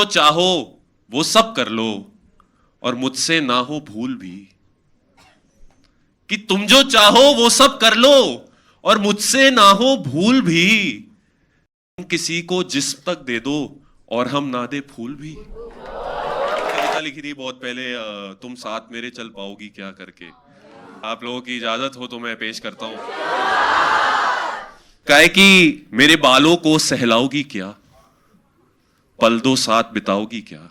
जो चाहो वो सब कर लो और मुझसे ना हो भूल भी। कि तुम जो चाहो वो सब कर लो और मुझसे ना हो भूल भी। तुम किसी को जिस्म तक दे दो और हम ना दे फूल भी। कविता लिखी थी बहुत पहले, तुम साथ मेरे चल पाओगी क्या करके। आप लोगों की इजाजत हो तो मैं पेश करता हूं। काहे कि मेरे बालों को सहलाओगी क्या, पल दो साथ बिताओगी क्या,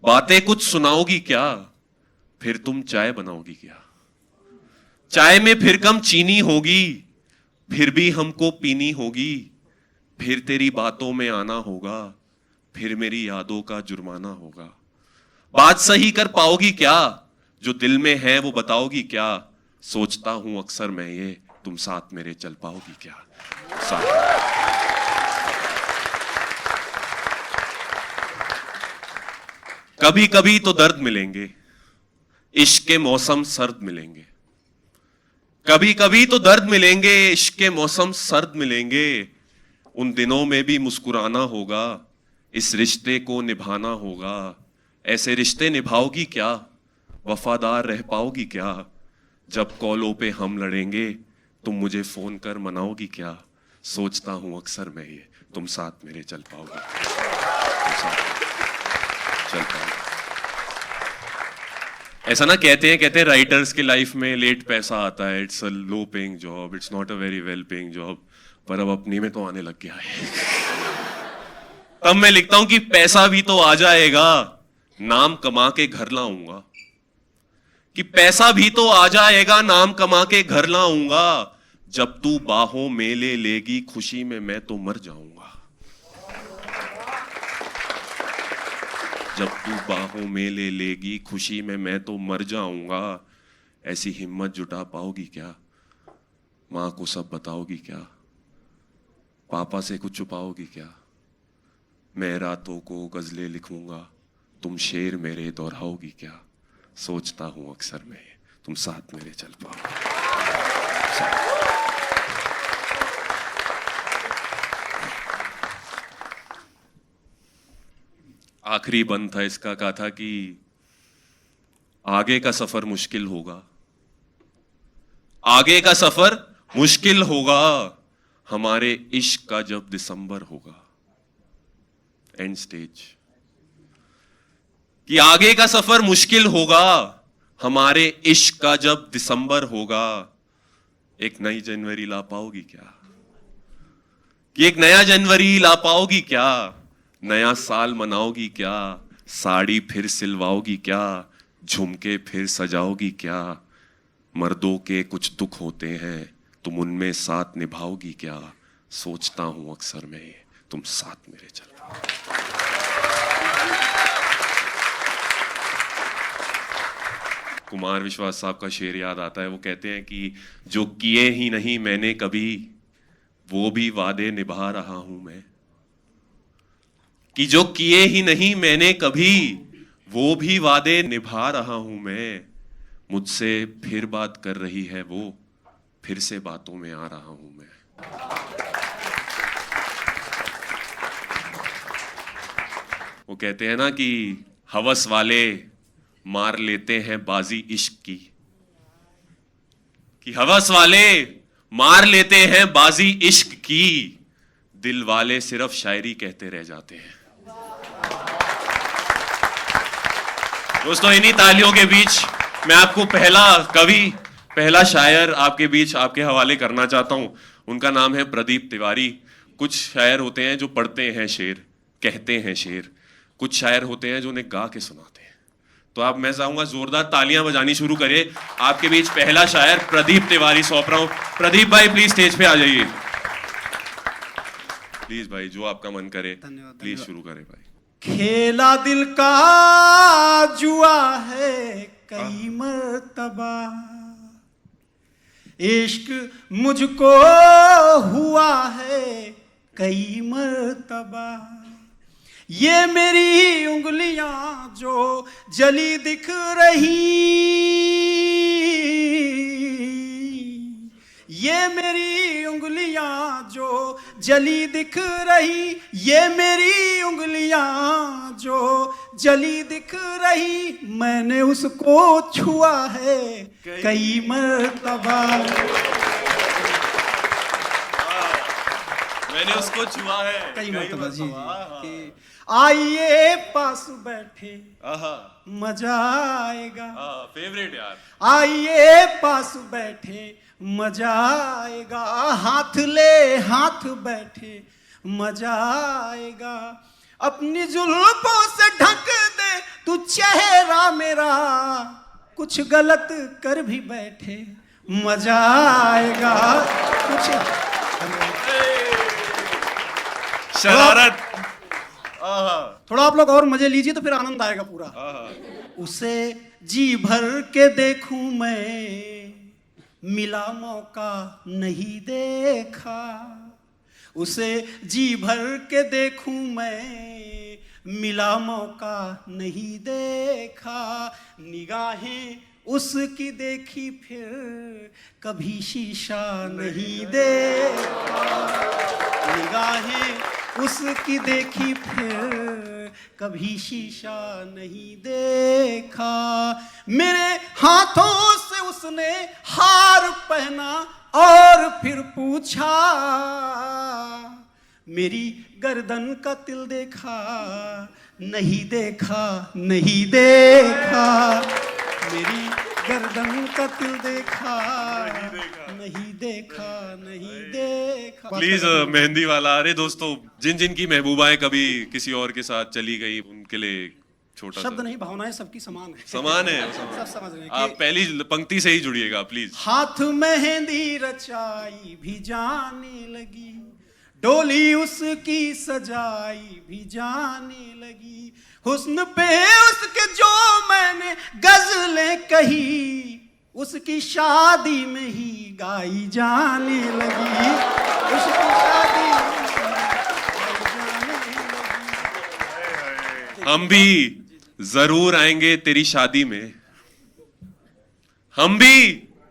बातें कुछ सुनाओगी क्या, फिर तुम चाय बनाओगी क्या। चाय में फिर कम चीनी होगी, फिर भी हमको पीनी होगी। फिर तेरी बातों में आना होगा, फिर मेरी यादों का जुर्माना होगा। बात सही कर पाओगी क्या, जो दिल में है वो बताओगी क्या। सोचता हूं अक्सर मैं ये, तुम साथ मेरे चल पाओगी क्या। साथ कभी कभी तो दर्द मिलेंगे, इश्क के मौसम सर्द मिलेंगे। कभी कभी तो दर्द मिलेंगे, इश्क के मौसम सर्द मिलेंगे। उन दिनों में भी मुस्कुराना होगा, इस रिश्ते को निभाना होगा। ऐसे रिश्ते निभाओगी क्या, वफादार रह पाओगी क्या। जब कॉलों पे हम लड़ेंगे, तुम मुझे फोन कर मनाओगी क्या। सोचता हूं अक्सर मैं ये, तुम साथ मेरे चल पाओगे, तुम साथ चल पाओगे। ऐसा ना कहते हैं राइटर्स की लाइफ में लेट पैसा आता है, it's a low paying job, it's not a very well paying job. पर अब अपनी में तो आने लग गया है। तब मैं लिखता हूं कि पैसा भी तो आ जाएगा, नाम कमा के घर लाऊंगा। कि पैसा भी तो आ जाएगा, नाम कमा के घर लाऊंगा। जब तू बाहों में ले लेगी खुशी में मैं तो मर जाऊंगा। जब तू बाहों में ले लेगी खुशी में मैं तो मर जाऊंगा। ऐसी हिम्मत जुटा पाओगी क्या, मां को सब बताओगी क्या, पापा से कुछ छुपाओगी क्या। मैं रातों को गजलें लिखूंगा, तुम शेर मेरे दोहराओगी क्या। सोचता हूं अक्सर मैं, तुम साथ मेरे चल पाओगे। आखिरी बंद था इसका, कहा था कि आगे का सफर मुश्किल होगा, आगे का सफर मुश्किल होगा। हमारे इश्क का जब दिसंबर होगा, एंड स्टेज। कि आगे का सफर मुश्किल होगा, हमारे इश्क का जब दिसंबर होगा। एक नई जनवरी ला पाओगी क्या, कि एक नया जनवरी ला पाओगी क्या। नया साल मनाओगी क्या, साड़ी फिर सिलवाओगी क्या, झुमके फिर सजाओगी क्या। मर्दों के कुछ दुख होते हैं, तुम उनमें साथ निभाओगी क्या। सोचता हूं अक्सर मैं, तुम साथ मेरे चल पाओ। कुमार विश्वास साहब का शेर याद आता है। वो कहते हैं कि जो किए ही नहीं मैंने कभी, वो भी वादे निभा रहा हूं मैं। कि जो किए ही नहीं मैंने कभी, वो भी वादे निभा रहा हूं मैं। मुझसे फिर बात कर रही है वो, फिर से बातों में आ रहा हूं मैं। वो कहते हैं ना कि हवस वाले मार लेते हैं बाजी इश्क की। कि हवस वाले मार लेते हैं बाजी इश्क की, दिल वाले सिर्फ शायरी कहते रह जाते हैं। दोस्तों, इन्हीं तालियों के बीच मैं आपको पहला कवि, पहला शायर आपके बीच आपके हवाले करना चाहता हूं। उनका नाम है प्रदीप तिवारी। कुछ शायर होते हैं जो पढ़ते हैं शेर, कहते हैं शेर। कुछ शायर होते हैं जो उन्हें गा के सुनाते हैं। तो आप, मैं चाहूंगा जोरदार तालियां बजानी शुरू करिए। आपके बीच पहला शायर प्रदीप तिवारी सौंप रहा हूं। प्रदीप भाई प्लीज स्टेज पे आ जाइए। प्लीज भाई, जो आपका मन करे प्लीज शुरू करें भाई। खेला दिल का जुआ है कई मर्तबा, इश्क मुझको हुआ है कई मर्तबा। ये मेरी उंगलियां जो जली दिख रही, ये मेरी उंगलियां जो जली दिख रही, ये मेरी उंगलियां जली दिख रही, मैंने उसको छुआ है कई मर्तबा। मैंने उसको छुआ है कई मर्तबा जी कि आइए पास बैठे मजा आएगा। फेवरेट यार। आइए पास बैठे मजा आएगा, हाथ ले हाथ बैठे मजा आएगा, अपनी जुल्फों से ढक दे तू चेहरा मेरा, कुछ गलत कर भी बैठे मजा आएगा। कुछ शरारत। थोड़ा आप लोग और मजे लीजिए तो फिर आनंद आएगा पूरा। उसे जी भर के देखूं मैं, मिला मौका नहीं देखा। उसे जी भर के देखूं मैं, मिला मौका नहीं देखा। निगाहें उसकी देखी फिर कभी शीशा नहीं देखा। निगाहें उसकी देखी फिर कभी शीशा नहीं देखा। मेरे हाथों से उसने हार पहना और फिर पूछा, मेरी गर्दन का तिल देखा नहीं देखा नहीं देखा। मेरी गर्दन का तिल देखा नहीं देखा नहीं देखा। प्लीज मेहंदी वाला। अरे दोस्तों, जिन जिन की महबूबाएं कभी किसी और के साथ चली गई, उनके लिए छोटा शब्द सा। नहीं, भावनाएं सबकी समान है। समान है। सब समझ रहे हैं आप कि पहली पंक्ति से ही जुड़िएगा प्लीज। हाथ मेहंदी रचाई भी जाने लगी, डोली उसकी सजाई भी जाने लगी। हुस्न पे उसके जो मैंने गजलें कही, उसकी शादी में ही गाई जाने लगी। उसकी शादी में ही गाई जाने लगी। हम भी जरूर आएंगे तेरी शादी में, हम भी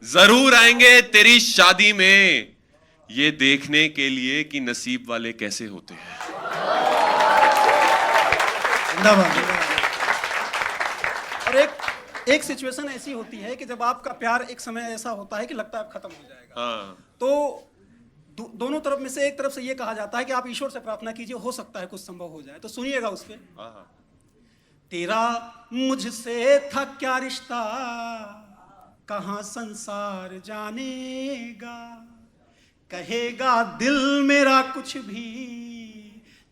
जरूर आएंगे तेरी शादी में, ये देखने के लिए कि नसीब वाले कैसे होते हैं। और एक सिचुएशन ऐसी होती है कि जब आपका प्यार एक समय ऐसा होता है कि लगता है अब खत्म हो जाएगा। तो दोनों तरफ में से एक तरफ से ये कहा जाता है कि आप ईश्वर से प्रार्थना कीजिए, हो सकता है कुछ संभव हो जाए। तो सुनिएगा उस पे। तेरा मुझसे था क्या रिश्ता, कहां संसार जानेगा। कहेगा दिल मेरा कुछ भी,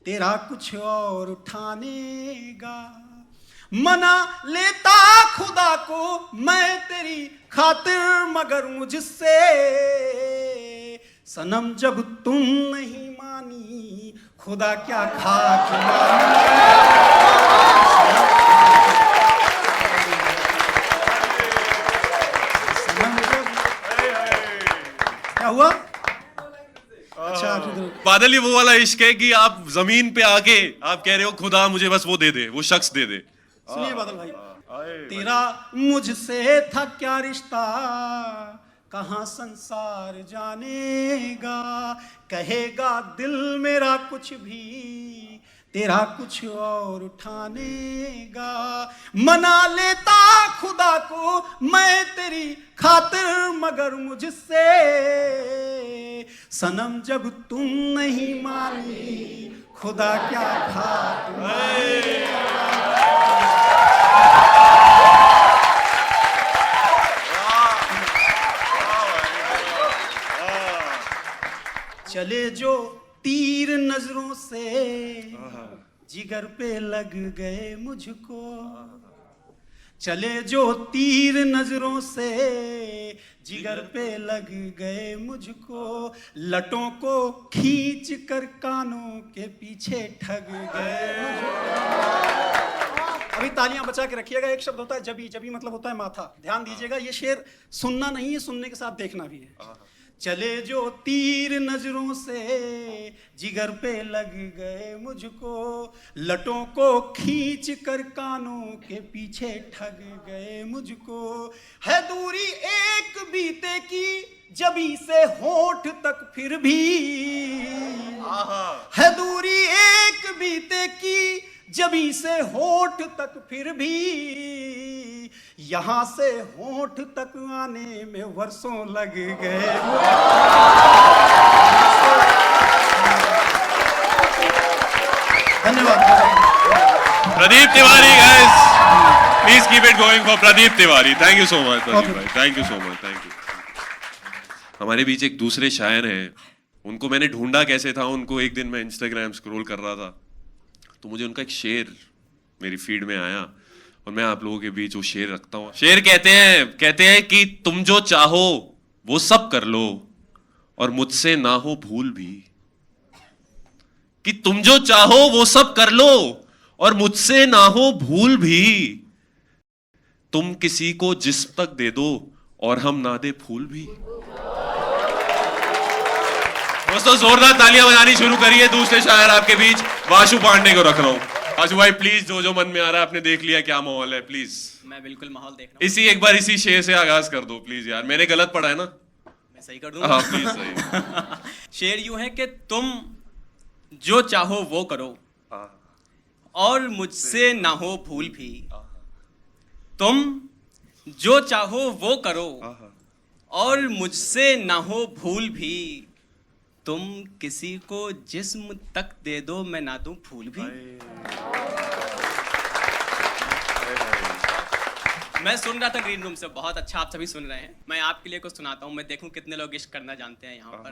तेरा कुछ और उठानेगा। मना लेता खुदा को मैं तेरी खातिर, मगर मुझसे सनम जब तुम नहीं मानी, खुदा क्या खाक क्या हुआ? अच्छा बादल, ये वो वाला इश्क है कि आप जमीन पे आके आप कह रहे हो खुदा मुझे बस वो दे दे, वो शख्स दे दे। सुनिए बादल भाई, तेरा मुझसे था क्या रिश्ता, कहां संसार जानेगा। कहेगा दिल मेरा कुछ भी, तेरा कुछ और उठानेगा। मना लेता खुदा को मैं तेरी खातिर, मगर मुझसे सनम जब तुम नहीं मानी, खुदा क्या खाक चले जो तीर नजरों से जिगर पे लग गए मुझको। चले जो तीर नजरों से जिगर पे लग गए मुझको। लटों को खींच कर कानों के पीछे ठग गए मुझको। अभी तालियां बचा के रखिएगा। एक शब्द होता है जबी, जबी मतलब होता है माथा। ध्यान दीजिएगा, ये शेर सुनना नहीं है, सुनने के साथ देखना भी है। चले जो तीर नजरों से जिगर पे लग गए मुझको। लटों को खींच कर कानों के पीछे ठग गए मुझको। है दूरी एक बीते की जबी से होठ तक फिर भी। है दूरी एक बीते की जबी से होठ तक फिर भी यहां से होठ तक आने में वर्षों लग गए। धन्यवाद। Pradeep Tiwari guys, please keep it going for Pradeep Tiwari. Thank you so much Pradeep भाई, thank you so much, thank you. हमारे बीच एक दूसरे शायर हैं, उनको मैंने ढूंढा कैसे था, उनको एक दिन मैं इंस्टाग्राम स्क्रॉल कर रहा था तो मुझे उनका एक शेर मेरी फीड में आया और मैं आप लोगों के बीच वो शेर रखता हूँ। शेर कहते हैं कि तुम जो चाहो वो सब कर लो और मुझसे ना हो भूल भी। कि तुम जो चाहो वो सब कर लो और मुझसे ना हो भूल भी। तुम किसी को जिस्म तक दे दो और हम ना दे फूल भी। दोस्तों जोरदार तालियां बजानी शुरू करिए। दूसरे शायर आपके बीच वाशु पांडे को रख रहा हूं। वाशु भाई प्लीज, जो मन में आ रहा है, आपने देख लिया क्या माहौल है, प्लीज। मैं बिल्कुल माहौल देख रहा हूं। एक बार इसी शेर से आगाज कर दो प्लीज यार, मैंने गलत पढ़ा है ना? मैं सही कर दूंगा। हाँ प्लीज सही। शेर यूं है कि तुम जो चाहो वो करो और मुझसे ना हो भूल भी। तुम जो चाहो वो करो और मुझसे ना हो भूल भी। तुम किसी को जिस्म तक दे दो मैं ना दूं फूल भी। मैं सुन रहा था ग्रीन रूम से, बहुत अच्छा, आप सभी सुन रहे हैं। मैं आपके लिए कुछ सुनाता हूं, मैं देखूं कितने लोग इश्क करना जानते हैं यहाँ पर।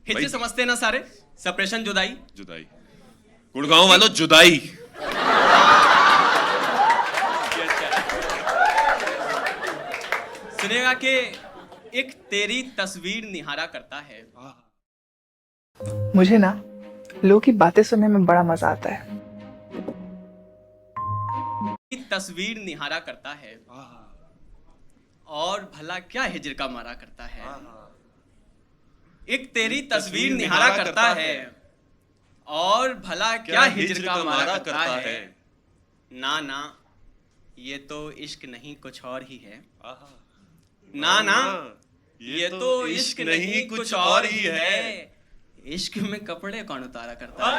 हिज्जे समझते हैं ना सारे? सेपरेशन, जुदाई। जुदाई, गुड़गांव वालों जुदाई। सुनेगा कि एक तेरी तस्वीर निहारा करता है। मुझे ना लोगों की बातें सुनने में बड़ा मजा आता है। तस्वीर निहारा करता है और भला क्या हिजर का मारा करता है। एक तेरी तस्वीर निहारा करता है और भला क्या हिजर का मारा करता है। ना ना ये तो इश्क नहीं कुछ और ही है। ना ना ये तो इश्क नहीं कुछ और ही है। इश्क में कपड़े कौन उतारा करता है।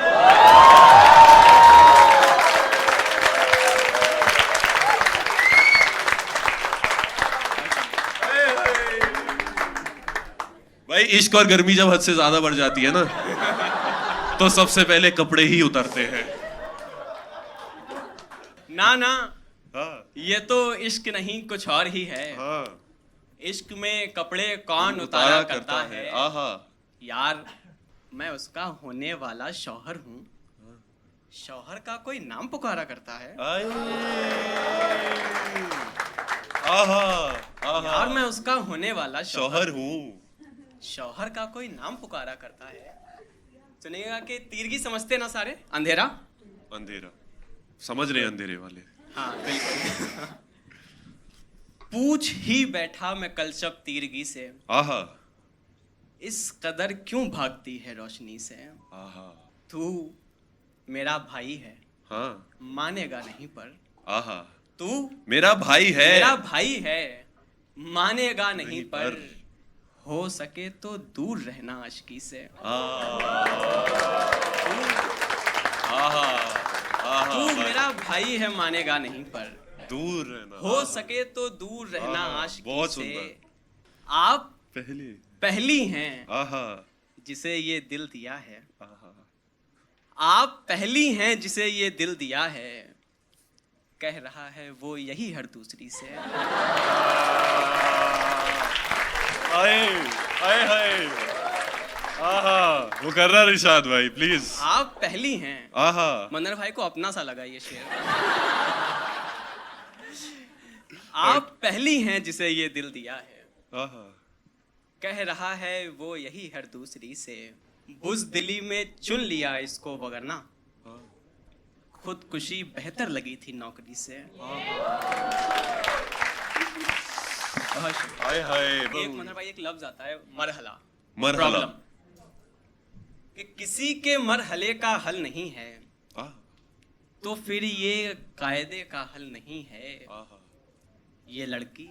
भाई इश्क और गर्मी जब हद से ज्यादा बढ़ जाती है ना तो सबसे पहले कपड़े ही उतरते हैं। ना ना हाँ, ये तो इश्क नहीं कुछ और ही है। हाँ, इश्क में कपड़े कौन उतारा करता है। आहा, यार मैं उसका होने वाला शौहर हूँ। शौहर का कोई नाम पुकारा करता है। आहा, आहा, यार मैं उसका होने वाला शौहर हूँ। शौहर का कोई नाम पुकारा करता है। सुनिएगा कि तीरगी समझते ना सारे? अंधेरा, अंधेरा समझ रहे अंधेरे वाले। हाँ बिल्कुल। पूछ ही बैठा मैं कल शब तीरगी से। आहा, इस कदर क्यों भागती है रोशनी से। आहा, तू मेरा भाई है, हाँ, मानेगा नहीं पर। आहा, तू मेरा भाई है, मेरा भाई है, मानेगा नहीं पर। हो सके तो दूर रहना आशिकी से। तू मेरा भाई है, मानेगा नहीं पर। दूर रहना, हो सके तो दूर रहना आशिकी बहुत से। सुंदर। आप पहली हैं आहा, जिसे ये दिल दिया है। आहा, आप पहली हैं जिसे ये दिल दिया है। कह रहा है वो यही हर दूसरी से। आए, आए, आए, आहा, वो कर रहा रिशाद भाई प्लीज। आप पहली हैं। आहा, मंदर भाई को अपना सा लगा ये शेर। आप पहली हैं जिसे ये दिल दिया है। आहा, कह रहा है वो यही हर दूसरी से। बुज़दिली में चुन लिया इसको वगरना खुदकुशी बेहतर लगी थी नौकरी से। हाय हाय, एक मंदर भाई एक लफ्ज आता है मरहला, मरहला। प्रॉब्लम, कि किसी के मरहले का हल नहीं है तो फिर ये कायदे का हल नहीं है। ये लड़की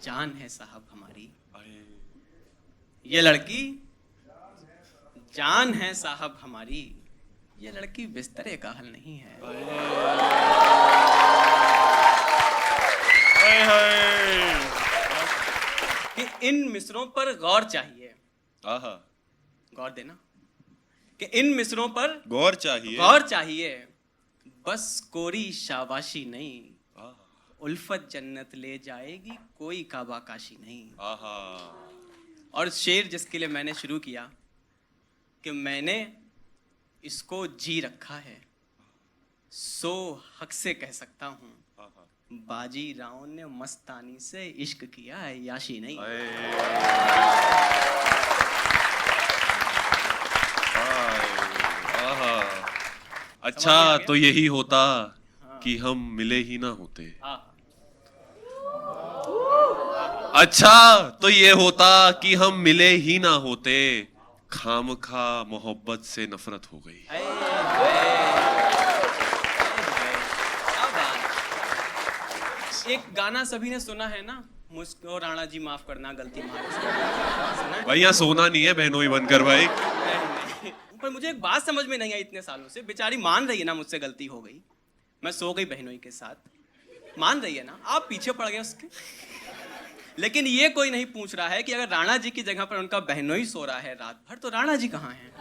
जान है साहब हमारी। ये लड़की जान है साहब हमारी। ये लड़की बिस्तरे का हल नहीं है। कि इन मिसरों पर गौर चाहिए। आहा, गौर देना कि इन मिसरों पर गौर चाहिए। गौर चाहिए, बस कोरी शाबाशी नहीं, उल्फत जन्नत ले जाएगी, कोई काबा काशी नहीं। आहा, और शेर जिसके लिए मैंने शुरू किया कि मैंने इसको जी रखा है, सो हक से कह सकता हूँ, बाजी राव ने मस्तानी से इश्क किया है, याशी नहीं। आहा, अच्छा तो यही होता कि हम मिले ही ना होते। अच्छा तो ये होता कि हम मिले ही ना होते, खामखा मोहब्बत से नफरत हो गई। एक गाना सभी ने सुना है ना, मुझको राणा जी माफ करना, गलती माफ सुना है? भाई यहाँ सोना नहीं है, बहनोई बनकर भाई। नहीं। पर मुझे एक बात समझ में नहीं आई इतने सालों से, बेचारी मान रही है ना मुझसे गलती हो गई, मैं सो गई बहनोई के साथ, मान रही है ना, आप पीछे पड़ गए उसके। लेकिन ये कोई नहीं पूछ रहा है कि अगर राणा जी की जगह पर उनका बहनोई सो रहा है रात भर, तो राणा जी कहाँ हैं?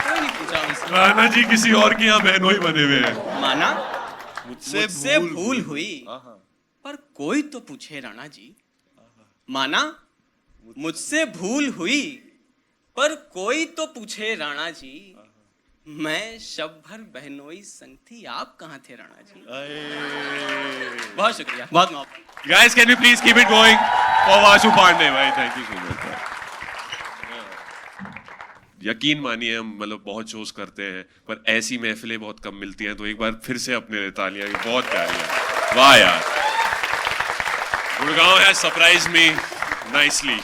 कोई नहीं पूछा उनसे। राणा जी किसी और के यहाँ बहनोई बने हुए हैं। माना मुझसे भूल हुई, पर कोई तो पूछे राणा जी। माना मुझसे भूल हुई, पर कोई तो पूछे राणा जी, मैं शब भर बहनोई संग थी, आप कहाँ थे राणा जी? बहुत शुक्रिया, बहुत मोहब्बत। Guys, can we please keep it going for Vasu Pandey भाई, thank you so much। यकीन मानिए हम मतलब बहुत शोज करते हैं, पर ऐसी महफिलें बहुत कम मिलती हैं, तो एक बार फिर से अपने लिए तालियां, बहुत प्यारी है। वाह यार, गुड़गांव है surprise me nicely.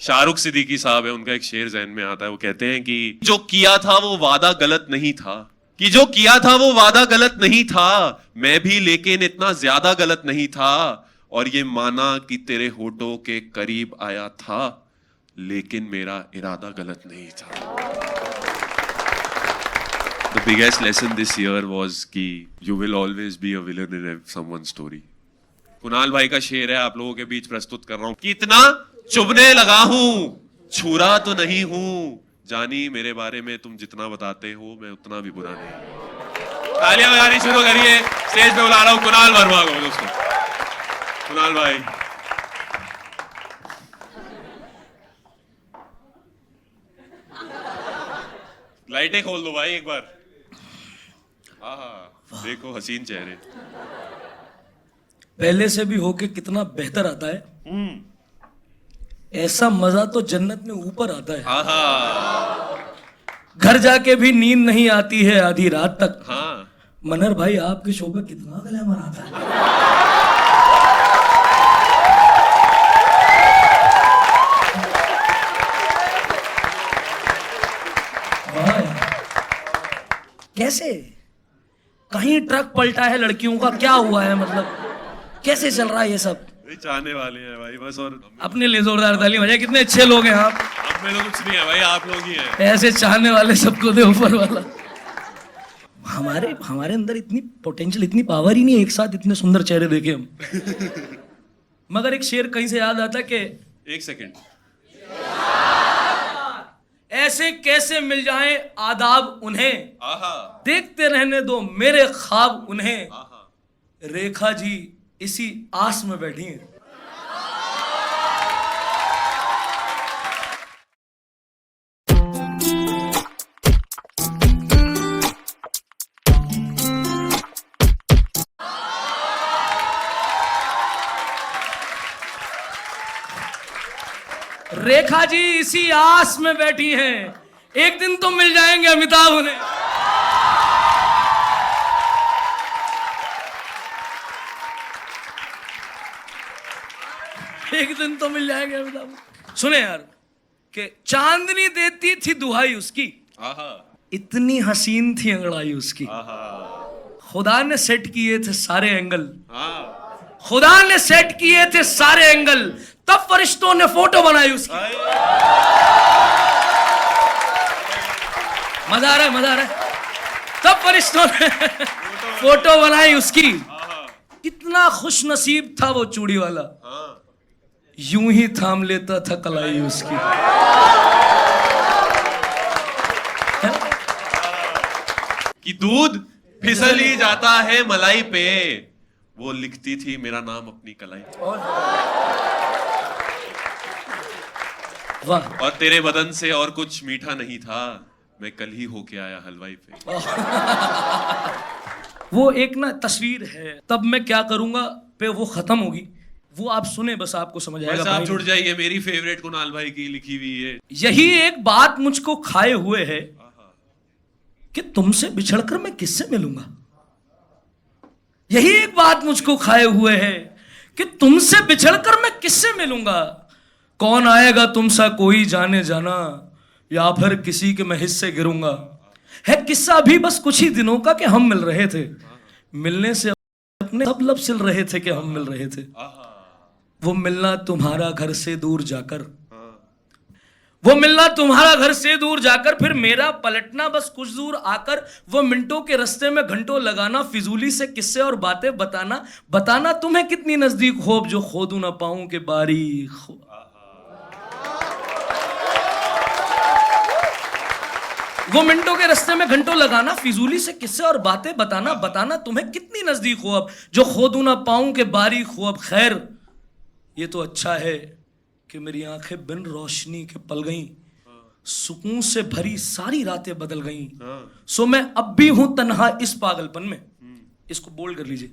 Shahrukh Siddiqui साहब है, उनका एक शेर ज़हन में आता है, वो कहते हैं कि जो किया था वो वादा गलत नहीं था, कि जो किया था वो वादा गलत नहीं था, मैं भी लेकिन इतना ज्यादा गलत नहीं था, और ये माना कि तेरे होठों के करीब आया था, लेकिन मेरा इरादा गलत नहीं था। The biggest lesson this year was कि you will always be a villain in someone's story। Kunal भाई का शेर है, आप लोगों के बीच प्रस्तुत कर रहा हूं। कितना चुभने लगा हूं, छुरा तो नहीं हूं, जानी मेरे बारे में तुम जितना बताते हो मैं उतना भी बुरा नहीं। तालियां बजानी शुरू करिए, स्टेज पे बुला रहा हूं कुणाल वर्मा को दोस्तों। कुणाल भाई, लाइटें खोल दो भाई एक बार। आहा, देखो हसीन चेहरे। पहले से भी होके कितना बेहतर आता है, ऐसा मजा तो जन्नत में ऊपर आता है। आहा, घर जाके भी नींद नहीं आती है आधी रात तक। हाँ, मनर भाई आपके शो पे कितना ग्लैमर आता है। वाह यार, कैसे कहीं ट्रक पलटा है लड़कियों का, क्या हुआ है, मतलब कैसे चल रहा है ये सब? चाहने वाले हैं भाई बस, और अपने लिए जोरदार ताली बजाइए, कितने अच्छे लोग हैं आप। अब में तो कुछ नहीं है भाई, आप लोग ही हैं। ऐसे चाहने वाले सबको दे ऊपर वाला। हमारे अंदर इतनी पोटेंशियल, इतनी पावर ही नहीं है एक साथ इतने सुंदर चेहरे देखे हम। मगर एक शेर कहीं से याद आता कि एक सेकंड, ऐसे कैसे मिल जाएं आदाब उन्हें, आहा, देखते रहने दो मेरे ख्वाब उन्हें, आहा, रेखा जी इसी आस में बैठी हैं। रेखा जी इसी आस में बैठी हैं, एक दिन तो मिल जाएंगे अमिताभ उन्हें। एक दिन तो मिल जाएंगे अमिताभ। सुने यार कि चांदनी देती थी दुहाई उसकी, आहा, इतनी हसीन थी अंगड़ाई उसकी, आहा, खुदा ने सेट किए थे सारे एंगल, हाँ, खुदा ने सेट किए थे सारे एंगल, तब फरिश्तों ने फोटो बनाई उसकी। मजा आ रहा है, मजा आ रहा है। तब फरिश्तों ने फोटो बनाई उसकी। कितना खुश नसीब था वो चूड़ी वाला, यूं ही थाम लेता था कलाई उसकी। कि दूध फिसल ही जाता है मलाई पे, वो लिखती थी मेरा नाम अपनी कलाई पे। वाह। और तेरे बदन से और कुछ मीठा नहीं था, मैं कल ही होके आया हलवाई पे। वो एक ना तस्वीर है, तब मैं क्या करूंगा पे वो खत्म होगी, वो आप सुने बस आपको समझ आएगा। बस आप भाई जुड़ जाइए, मेरी फेवरेट कुणाल भाई की लिखी हुई है। यही एक बात मुझको खाए हुए है कि तुमसे बिछड़कर मैं किससे मिलूंगा। यही एक बात मुझको खाए हुए है कि तुमसे बिछड़कर मैं किससे मिलूंगा। कौन आएगा तुमसा कोई जाने जाना, या फिर किसी के मैं हिस्से गिरूंगा। है किस्सा अभी बस कुछ ही दिनों का कि हम मिल रहे थे, मिलने से अपने सब लब सिल रहे थे कि हम मिल रहे थे। वो मिलना तुम्हारा घर से दूर जाकर, वो मिलना तुम्हारा घर से दूर जाकर, फिर मेरा पलटना बस कुछ दूर आकर, वो मिनटों के रास्ते में घंटों लगाना, फिजूली से किस्से और बातें बताना, बताना तुम्हें कितनी नजदीक होब जो खोदू ना पाऊं के बारी। वो मिनटों के रास्ते में घंटों लगाना, फिजूली से किस्से और बातें बताना, बताना तुम्हें कितनी नजदीक हो अब जो खोदू ना पाऊं के बारी खो। अब खैर ये तो अच्छा है कि मेरी आंखें बिन रोशनी के पल गईं, सुकून से भरी सारी रातें बदल गईं। सो मैं अब भी हूं तन्हा इस पागलपन में, इसको बोल्ड कर लीजिए।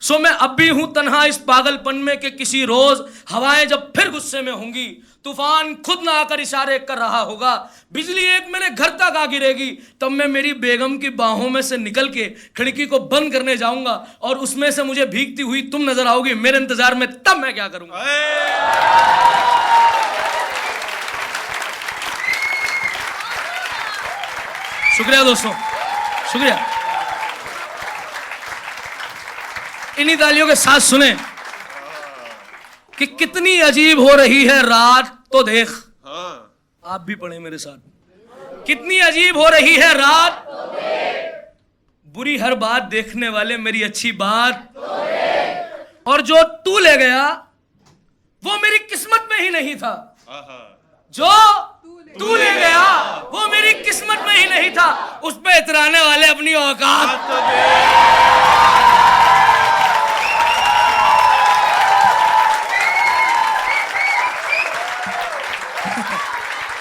सो मैं अब भी हूं तन्हा इस पागलपन में कि किसी रोज हवाएं जब फिर गुस्से में होंगी, तूफान खुद ना आकर इशारे कर रहा होगा, बिजली एक मेरे घर तक आ गिरेगी, तब मैं मेरी बेगम की बाहों में से निकल के खिड़की को बंद करने जाऊंगा और उसमें से मुझे भीगती हुई तुम नजर आओगी मेरे इंतजार में, तब मैं क्या करूंगा। शुक्रिया दोस्तों, शुक्रिया। इन्हीं तालियों के साथ सुने कि कितनी अजीब हो रही है रात तो देख। आप भी पढ़े मेरे साथ। कितनी अजीब हो रही है रात तो देख, बुरी हर बात देखने वाले मेरी अच्छी बात तो देख, और जो तू ले गया वो मेरी किस्मत में ही नहीं था, जो तू ले गया वो मेरी किस्मत में ही नहीं था, उस पे इतराने वाले अपनी औकात तो देख।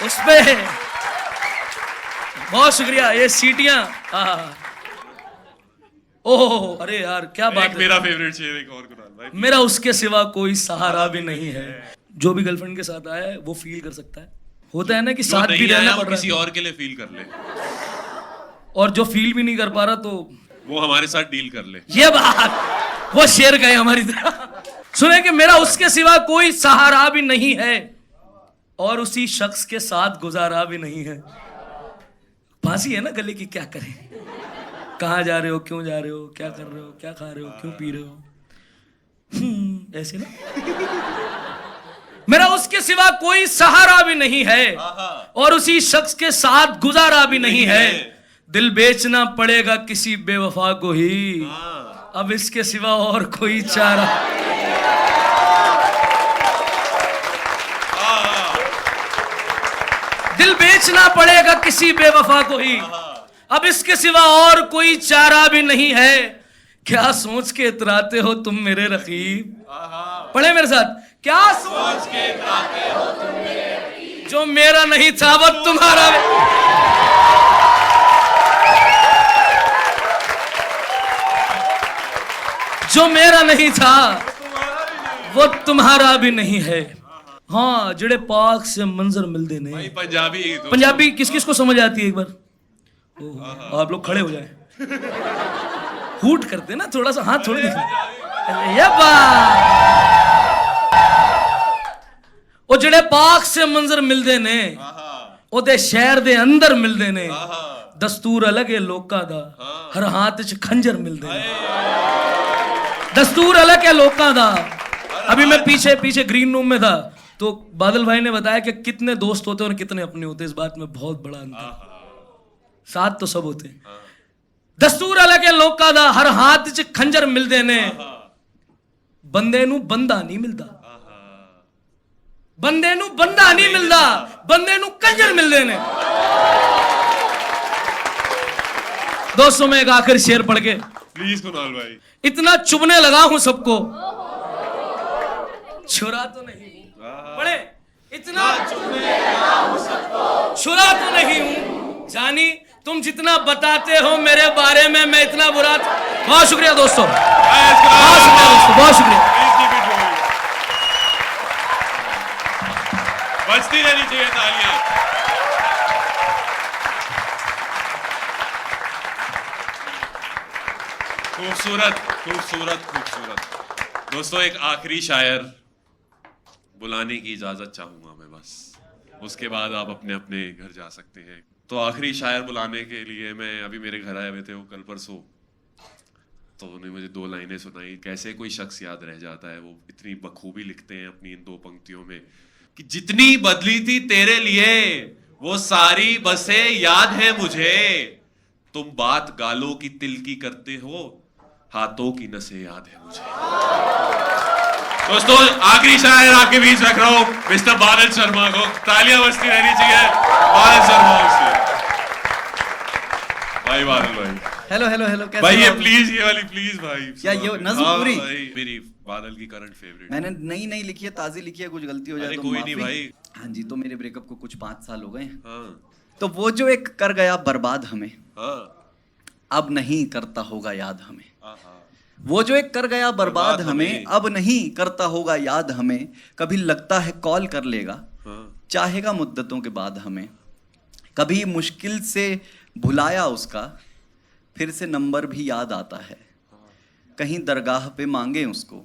उस पे बहुत शुक्रिया। ये सीटियां, ओह अरे यार क्या बात है। मेरा फेवरेट शेर एक और कुणाल भाई, मेरा उसके सिवा कोई सहारा भी नहीं है। जो भी गर्लफ्रेंड के साथ आया है वो फील कर सकता है, होता है ना कि साथ भी रहना पड़ रहा है, किसी और के लिए फील कर ले, और जो फील भी नहीं कर पा रहा तो वो हमारे साथ डील कर ले। ये बात वो शेर गए हमारी तरह। सुने कि मेरा उसके सिवा कोई सहारा भी नहीं है और उसी शख्स के साथ गुजारा भी नहीं है। फांसी है ना गले की, क्या करें, कहाँ जा रहे हो, क्यों जा रहे हो, क्या कर रहे हो, क्या खा रहे हो, क्यों पी रहे हो, ऐसे ना। मेरा उसके सिवा कोई सहारा भी नहीं है और उसी शख्स के साथ गुजारा भी नहीं है। दिल बेचना पड़ेगा किसी बेवफा को ही, अब इसके सिवा और कोई चारा। दिल बेचना पड़ेगा किसी बेवफा को ही, अब इसके सिवा और कोई चारा भी नहीं है। क्या सोच के इतराते हो तुम मेरे रकीब, पढ़े मेरे साथ। क्या सोच के इतराते हो तुम मेरे रकीब, जो मेरा नहीं था वो तुम्हारा। जो मेरा नहीं था वो तुम्हारा भी नहीं है। हाँ जड़े पाक से मंजर मिलते नहीं। भाई पंजाबी तो पंजाबी किस किस को समझ आती है एक बार? आप लोग खड़े हो जाए, हूट करते ना थोड़ा सा, हाथ थोड़े ये वो जड़े पाक से मंजर मिलते ने ओदे शहर दे अंदर मिलते ने, दस्तूर अलग है लोकां दा, हर हाथ च खंजर मिलते ने। दस्तूर अलग है लोकां दा, अभी मैं पीछे पीछे ग्रीन रूम में था, तो बादल भाई ने बताया कि कितने दोस्त होते हैं और कितने अपने होते हैं, इस बात में बहुत बड़ा अंतर। साथ तो सब होते हैं। दस्तूर अलग है लोग का, हर हाथ च खंजर मिलते ने, बंदे नू बंदा नहीं मिलता, बंदे नू बंदा नहीं मिलता, बंदे नू कंजर मिलते ने। दोस्तों में एक आखिरी शेर पढ़ के, प्लीज कुणाल भाई। इतना चुभने लगा हूं सबको, छुरा तो नहीं हूं, पढ़े, इतना चुभने लगा हूं सबको, छुरा तो नहीं हूं, जानी तुम जितना बताते हो मेरे बारे में मैं इतना बुरा। बहुत शुक्रिया दोस्तों, बहुत शुक्रिया दोस्तों, बहुत शुक्रिया। बजती रहनी चाहिए तालियां। खूबसूरत खूबसूरत खूबसूरत। दोस्तों एक आखिरी शायर बुलाने की इजाजत चाहूंगा मैं बस, उसके बाद आप अपने अपने घर जा सकते हैं। तो आखिरी शायर बुलाने के लिए मैं अभी मेरे घर आए हुए थे वो कल परसों, तो उन्होंने मुझे 2 लाइनें सुनाई। कैसे कोई शख्स याद रह जाता है, वो इतनी बखूबी लिखते हैं अपनी इन 2 पंक्तियों में कि जितनी बदली थी तेरे लिए वो सारी बसें याद है मुझे, तुम बात गालों की तिल की करते हो, हाथों की नसें याद है मुझे। दोस्तों आखिरी शायर आपके बीच रख रहा हूं मिस्टर बादल शर्मा को, तालियां बजती रहनी चाहिए बादल शर्मा से। भाई बादल भाई, हेलो हेलो हेलो, कैसे भाई हो ये आप? प्लीज, ये वाली प्लीज भाई। क्या ये नज़्म हाँ पूरी? भाई, मेरी बादल की करंट फेवरेट। मैंने नई नई लिखी है, ताजी लिखी है, कुछ गलती हो जाए अरे तो कोई माफी। नहीं भाई। हाँ जी, तो मेरे ब्रेकअप को कुछ 5 साल हो गए हैं। हाँ तो वो जो एक कर गया बर्बाद हमें, हाँ अब नहीं करता होगा याद हमें। हाँ। वो जो एक कर गया बर्बाद बर्बाद हमें, हमें। अब नहीं करता होगा याद हमें। कभी लगता है कॉल कर लेगा, हाँ। चाहेगा मुद्दतों के बाद हमें। कभी मुश्किल से भुलाया उसका, फिर से नंबर भी याद आता है। कहीं दरगाह पे मांगे उसको,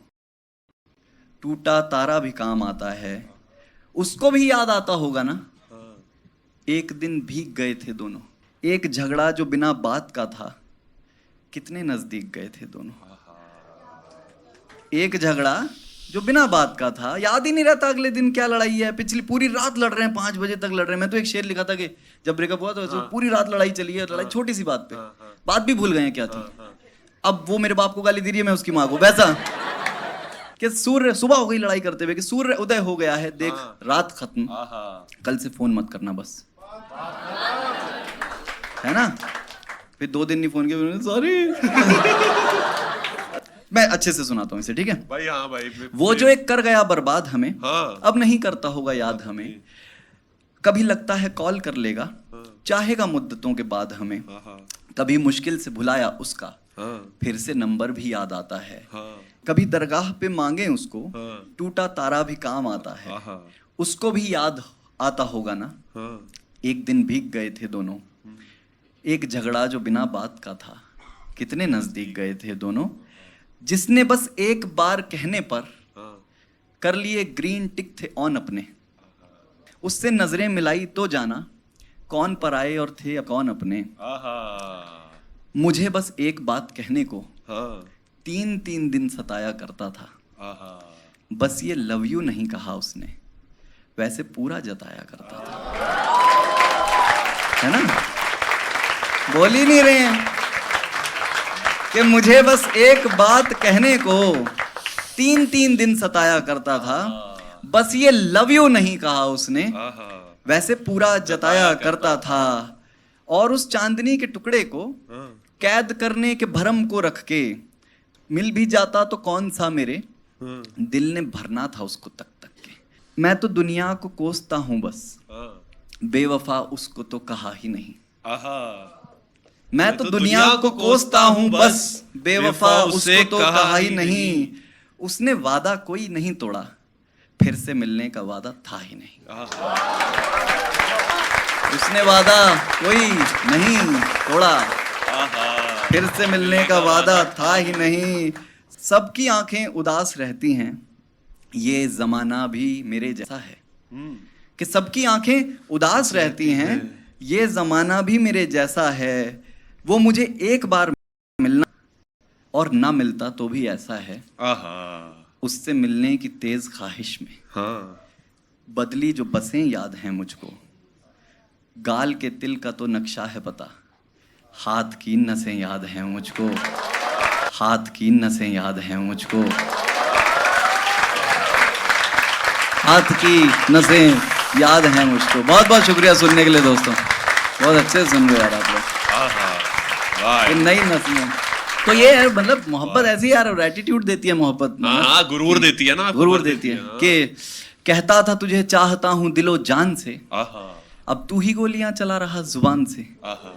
टूटा तारा भी काम आता है। उसको भी याद आता होगा ना, एक दिन भीग गए थे दोनों। एक झगड़ा जो बिना बात का था, कितने नजदीक गए थे दोनों। एक झगड़ा जो बिना बात का था, याद ही नहीं रहता अगले दिन क्या लड़ाई है। पिछली पूरी रात लड़ रहे हैं, 5 बजे तक लड़ रहे हैं। मैं तो एक शेर लिखा था कि जब ब्रेकअप हुआ तो पूरी रात लड़ाई चली है, लड़ाई छोटी सी बात पे, बात भी भूल गए हैं क्या थी। अब वो मेरे बाप को गाली दे रही है, मैं उसकी माँ को। वैसा कि सूर्य सुबह हो गई लड़ाई करते हुए, कि सूर्य उदय हो गया है, देख रात खत्म, कल से फोन मत करना बस, है ना। फिर 2 दिन नहीं फोन किया, सॉरी। मैं अच्छे से सुनाता हूँ इसे, ठीक है भाई। हाँ भाई, वो जो एक कर गया बर्बाद हमें, हाँ। अब नहीं करता होगा याद हमें। कभी लगता है कॉल कर लेगा, चाहेगा मुद्दतों के बाद हमें। कभी मुश्किल से भुलाया उसका, फिर से नंबर भी याद आता है। कभी दरगाह पे मांगे उसको, टूटा तारा भी काम आता है। उसको भी याद आता होगा ना, एक दिन भीग गए थे दोनों। एक झगड़ा जो बिना बात का था, कितने नजदीक गए थे दोनों। जिसने बस एक बार कहने पर कर लिए ग्रीन टिक थे ऑन अपने। उससे नजरें मिलाई तो जाना, कौन पराए और थे कौन अपने। मुझे बस एक बात कहने को 3-3 दिन सताया करता था। बस ये लव यू नहीं कहा उसने, वैसे पूरा जताया करता था। है ना, बोल ही नहीं रहे हैं कि मुझे बस एक बात कहने को 3-3 दिन सताया करता था। बस ये लव यू नहीं कहा उसने, वैसे पूरा जताया करता था। और उस चांदनी के टुकड़े को कैद करने के भरम को रख के, मिल भी जाता तो कौन सा मेरे दिल ने भरना था उसको तक तक के। मैं तो दुनिया को कोसता हूं बस, बेवफा उसको तो कहा ही नहीं। मैं तो दुनिया को कोसता हूं बस, बेवफा उसको तो कहा ही नहीं। उसने वादा कोई नहीं तोड़ा, फिर से मिलने का वादा था ही नहीं। उसने वादा कोई नहीं तोड़ा, फिर से मिलने का वादा था ही नहीं। सबकी आंखें उदास रहती हैं, ये जमाना भी मेरे जैसा है। कि सबकी आंखें उदास रहती हैं, ये जमाना भी मेरे जैसा है। वो मुझे एक बार मिलना और ना मिलता तो भी ऐसा है। उससे मिलने की तेज ख्वाहिश में हाँ बदली जो बसें याद हैं मुझको, गाल के तिल का तो नक्शा है पता, हाथ की नसें याद हैं मुझको, हाथ की नसें याद हैं मुझको, हाथ की नसें याद हैं मुझको। बहुत बहुत शुक्रिया सुनने के लिए दोस्तों, बहुत अच्छे से सुन रहे यार आप लोग। वाह ये नई नस्लें, तो ये है मतलब मोहब्बत ऐसी यार एटीट्यूड देती है मोहब्बत। हाँ गुरूर देती है ना, गुरूर देती है कि कहता था तुझे चाहता हूँ दिलो जान से, आहा अब तू ही गोलियां चला रहा जुबान से। आहा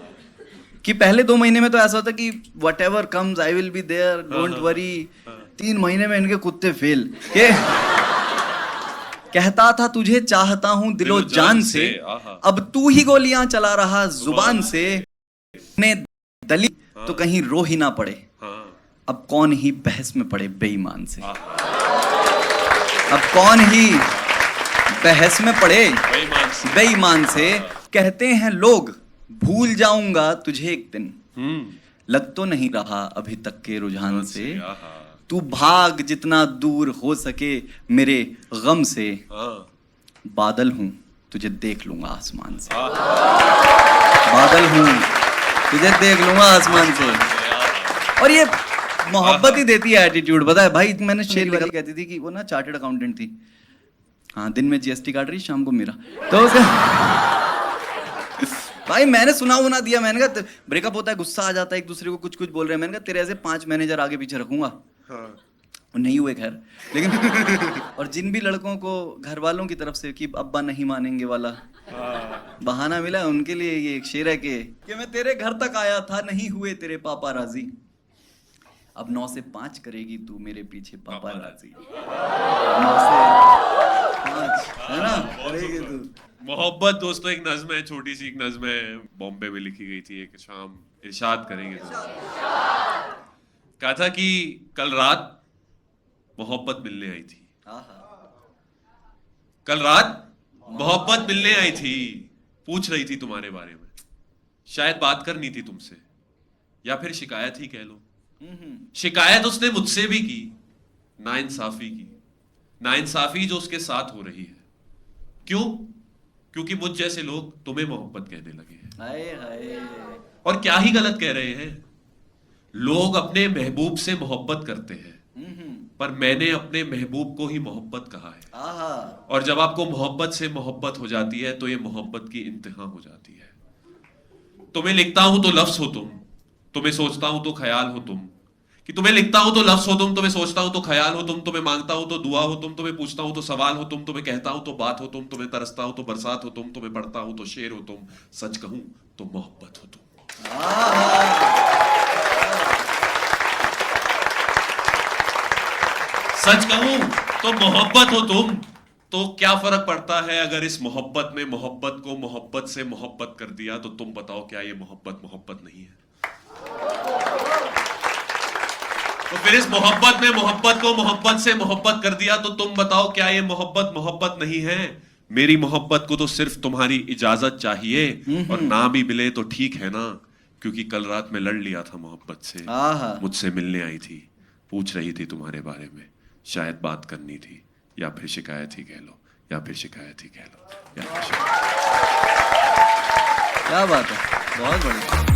कि पहले 2 महीने में तो ऐसा होता कि whatever comes I will be there, don't worry. 3 महीने में इनके कुत्ते फेल के कहता था तुझे चाहता हूँ दिलो जान से, अब तू ही गोलियां चला रहा जुबान से। ने दली तो कहीं रो ही ना पड़े, अब कौन ही बहस में पड़े बेईमान से, अब कौन ही बहस में पड़े बेईमान से। कहते हैं लोग भूल जाऊंगा तुझे एक दिन, लग तो नहीं रहा अभी तक के रुझान से। तू भाग जितना दूर हो सके मेरे गम से, बादल हूं तुझे देख लूंगा आसमान से, बादल हूं तुझे देख लूंगा आसमान से। और ये मोहब्बत ही देती है एटीट्यूड। पता है भाई, मैंने शेर वाली कहती थी कि वो ना चार्टर्ड अकाउंटेंट थी, हाँ दिन में जीएसटी काट रही, शाम को मेरा। तो उसका भाई मैंने सुना दिया, मैंने कहा ब्रेकअप होता है, गुस्सा आ जाता है, एक दूसरे को कुछ कुछ बोल रहे हैं। मैंने कहा तेरे ऐसे 5 मैनेजर आगे पीछे रखूंगा। नहीं हुए खैर, लेकिन और जिन भी लड़कों को घर वालों की तरफ से कि अब्बा नहीं मानेंगे वाला बहाना मिला, उनके लिए ये एक शेर है कि मैं तेरे घर तक आया था, नहीं हुए तेरे पापा राजी, अब 9 से 5 करेगी तू मेरे पीछे पापा राजी। 9 से 5 है ना, करेगी तू। मोहब्बत दोस्तों एक नज्म है, छोटी सी एक नज्म है, बॉम्बे में लिखी गई थी। एक शाम इरशाद करेंगे तो कहा था कि कल रात मोहब्बत मिलने आई थी, कल रात मोहब्बत मिलने आई थी, पूछ रही थी तुम्हारे बारे में, शायद बात करनी थी तुमसे या फिर शिकायत ही कह लो। शिकायत उसने मुझसे भी की, नाइंसाफी की, नाइंसाफी जो उसके साथ हो रही है। क्यों? क्योंकि मुझ जैसे लोग तुम्हें मोहब्बत कहने लगे हैं। हाय हाय। और क्या ही गलत कह रहे हैं, लोग अपने महबूब से मोहब्बत करते हैं, पर मैंने अपने महबूब को ही मोहब्बत कहा है। और जब आपको मोहब्बत से मोहब्बत हो जाती है तो ये मोहब्बत की इंतहा हो जाती है। तुम्हें लिखता हूं तो लफ्ज हो तुम, तुम्हें सोचता हूं तो ख्याल हो तुम, कि तुम्हें लिखता हूं तो लफ्ज हो तुम, तुम्हें सोचता हूं तो ख्याल हो तुम, तुम्हें मांगता हूं तो दुआ हो तुम, तुम्हें पूछता हूं तो सवाल हो तुम, तुम्हें कहता हूं तो बात हो तुम, तुम्हें तरसता हूं तो बरसात हो तुम, तुम्हें पढ़ता हूं तो शेर हो तुम, सच कहूं तो मोहब्बत हो तुम। सच कहूं तो मोहब्बत हो तुम। तो क्या फर्क पड़ता है अगर इस मोहब्बत में मोहब्बत को मोहब्बत से मोहब्बत कर दिया, तो तुम बताओ क्या ये मोहब्बत मोहब्बत नहीं है? तो फिर इस मोहब्बत में मोहब्बत को मोहब्बत से मोहब्बत कर दिया, तो तुम बताओ क्या ये मोहब्बत मोहब्बत नहीं है? मेरी मोहब्बत को तो सिर्फ तुम्हारी इजाजत चाहिए, और ना भी मिले तो ठीक है ना, क्योंकि कल रात में लड़ लिया था मोहब्बत से, मुझसे मिलने आई थी, पूछ रही थी तुम्हारे बारे में, शायद बात करनी थी या फिर शिकायत ही कह लो, या फिर शिकायत ही कह लो, या फिर शिकायत। क्या बात है, बहुत बढ़िया।